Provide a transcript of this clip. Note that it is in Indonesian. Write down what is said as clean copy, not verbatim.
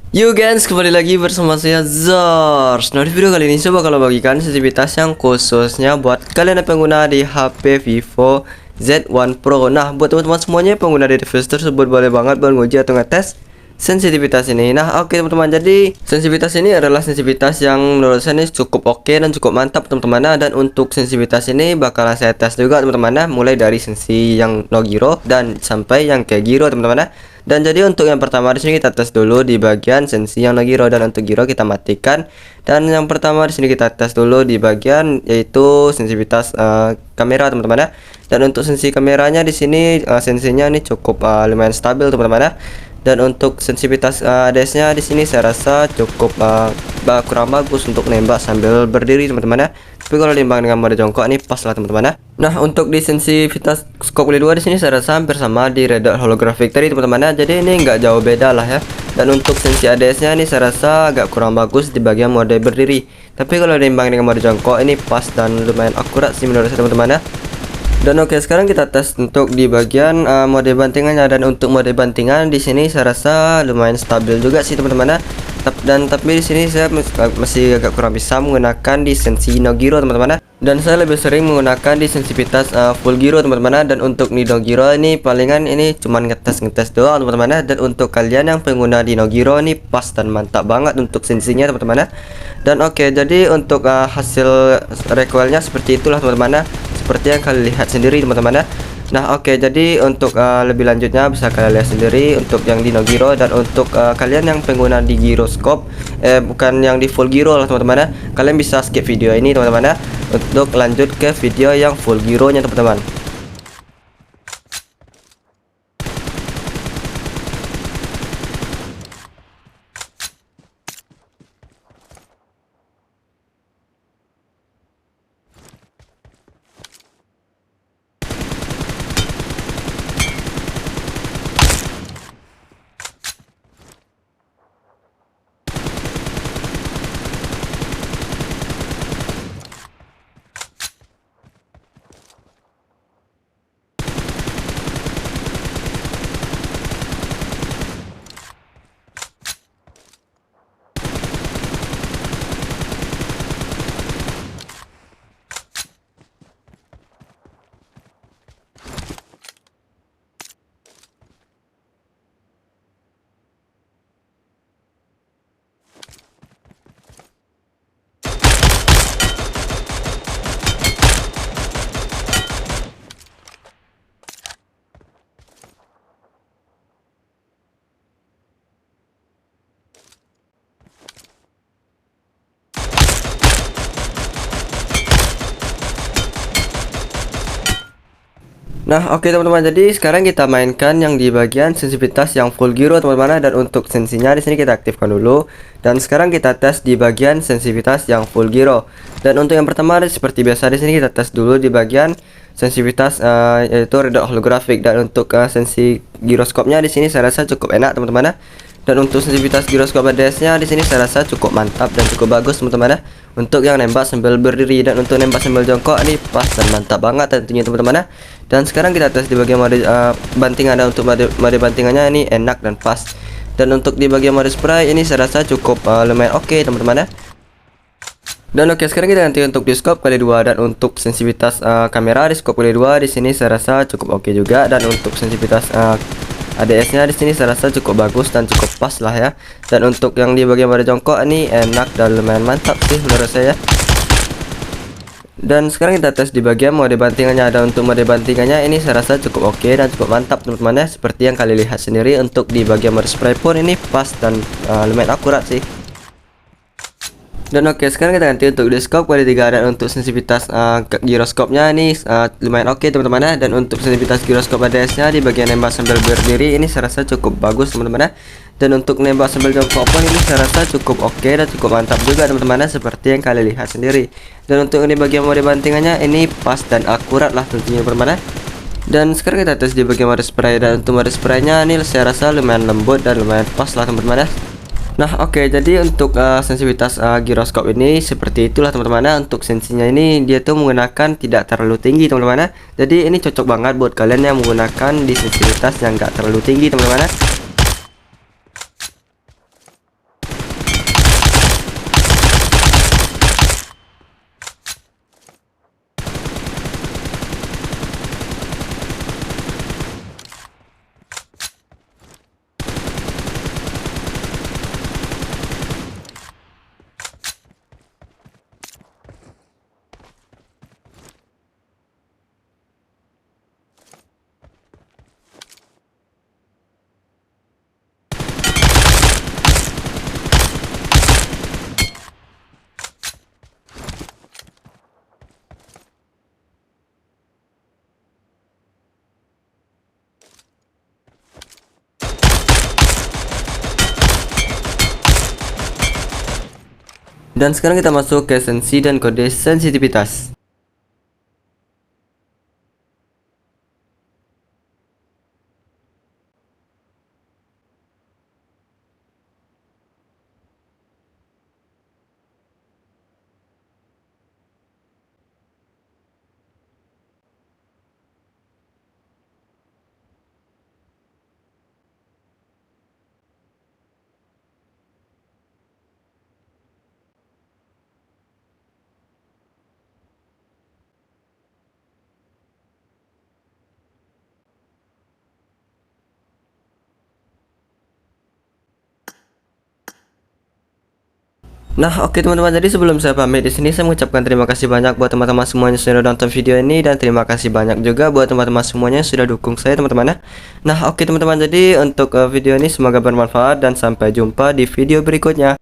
Yo guys, kembali lagi bersama saya Zars. Nah, di video kali ini coba kalau bagikan sensitivitas yang khususnya buat kalian yang pengguna di HP Vivo Z1 Pro. Nah, buat teman-teman semuanya pengguna di device tersebut boleh banget buat nguji atau ngetes sensitivitas ini. Nah, oke teman-teman, jadi sensitivitas ini adalah sensitivitas yang menurut saya ini cukup oke dan cukup mantap teman-teman. Nah, dan untuk sensitivitas ini bakalan saya tes juga teman-teman. Nah, mulai dari sensi yang no gyro dan sampai yang kayak gyro teman-teman. Nah, dan jadi untuk yang pertama di sini kita tes dulu di bagian sensi yang no gyro, dan untuk gyro kita matikan. Dan yang pertama di sini kita tes dulu di bagian yaitu sensitivitas kamera teman-teman. Nah, dan untuk sensi kameranya di sini sensinya ini cukup lumayan stabil teman-teman. Nah, dan untuk sensitivitas ADS-nya di sini saya rasa cukup kurang bagus untuk nembak sambil berdiri teman-teman ya. Tapi kalau diimbang dengan mode jongkok ini pas lah teman-teman ya. Nah, untuk di sensitivitas scope kali 2 di sini saya rasa hampir sama di Red Dot Holographic tadi teman-teman ya. Jadi ini nggak jauh beda lah ya. Dan untuk sensi ADS-nya ini saya rasa agak kurang bagus di bagian mode berdiri. Tapi kalau diimbang dengan mode jongkok ini pas dan lumayan akurat sih menurut saya teman-teman ya. Dan oke, sekarang kita tes untuk di bagian mode bantingannya. Dan untuk mode bantingan di sini saya rasa lumayan stabil juga sih teman-teman ya. Tapi di sini saya masih agak kurang bisa menggunakan di sensi no gyro teman-teman ya. Dan saya lebih sering menggunakan di sensitivitas full gyro teman-teman ya. Dan untuk di no gyro ini palingan ini cuman ngetes doang teman-teman ya. Dan untuk kalian yang pengguna di no gyro ini pas dan mantap banget untuk sensinya teman-teman ya. Dan oke, jadi untuk hasil recoilnya seperti itulah teman-teman ya, seperti yang kalian lihat sendiri teman-teman ya. Nah oke, jadi untuk lebih lanjutnya bisa kalian lihat sendiri untuk yang di no gyro. Dan untuk kalian yang pengguna di gyroscope bukan yang di full gyro lah teman-teman ya, kalian bisa skip video ini teman-teman ya untuk lanjut ke video yang full gyro nya teman-teman. Nah oke teman-teman, jadi sekarang kita mainkan yang di bagian sensitivitas yang full gyro teman-teman. Dan untuk sensinya di sini kita aktifkan dulu. Dan sekarang kita tes di bagian sensitivitas yang full gyro. Dan untuk yang pertama seperti biasa di sini kita tes dulu di bagian sensitivitas yaitu Red Dot Holographic. Dan untuk sensi giroskopnya di sini saya rasa cukup enak teman-teman ya. Dan untuk sensitivitas giroskop ADS-nya di sini saya rasa cukup mantap dan cukup bagus teman-teman ya. Untuk yang nembak sambil berdiri dan untuk nembak sambil jongkok ini pas dan mantap banget tentunya teman-teman ya. Dan sekarang kita tes di bagian mode bantingan. Dan untuk mode bantingannya ini enak dan pas. Dan untuk di bagian mode spray ini saya rasa cukup lumayan oke teman-teman ya. Dan oke, sekarang kita ganti untuk di scope kali 2. Dan untuk sensitivitas kamera di scope kali 2 di sini saya rasa cukup oke juga. Dan untuk sensitivitas ADS-nya di sini saya rasa cukup bagus dan cukup pas lah ya. Dan untuk yang di bagian mode jongkok ini enak dan lumayan mantap sih menurut saya. Dan sekarang kita tes di bagian mode bantingannya. Dan untuk mode bantingannya ini saya rasa cukup oke dan cukup mantap teman-teman ya. Seperti yang kalian lihat sendiri, untuk di bagian mode spray pun ini pas dan lumayan akurat sih. Dan oke, sekarang kita ganti untuk di scope kali 3. Dan untuk sensitivitas giroskopnya ini lumayan oke teman-teman ya. Dan untuk sensitivitas giroskop ADS-nya di bagian nembak sambil berdiri ini saya rasa cukup bagus teman-teman ya. Dan untuk nembak sambil jongkok pun ini saya rasa cukup oke dan cukup mantap juga teman-teman ya, seperti yang kalian lihat sendiri. Dan untuk ini bagian mode bantingannya ini pas dan akurat lah tentunya teman-teman ya. Dan sekarang kita tes di bagian mode spray. Dan untuk mode spraynya ini saya rasa lumayan lembut dan lumayan pas lah teman-teman ya. Nah oke, jadi untuk sensitivitas giroskop ini seperti itulah teman-teman ya. Untuk sensinya ini dia tuh menggunakan tidak terlalu tinggi teman-teman ya. Jadi ini cocok banget buat kalian yang menggunakan di sensitivitas yang enggak terlalu tinggi teman-teman ya. Dan sekarang kita masuk ke esensi dan kode sensitivitas. Nah, oke teman-teman, jadi sebelum saya pamit di sini saya mengucapkan terima kasih banyak buat teman-teman semuanya yang sudah nonton video ini, dan terima kasih banyak juga buat teman-teman semuanya yang sudah dukung saya teman-teman ya. Nah, oke teman-teman, jadi untuk video ini semoga bermanfaat dan sampai jumpa di video berikutnya.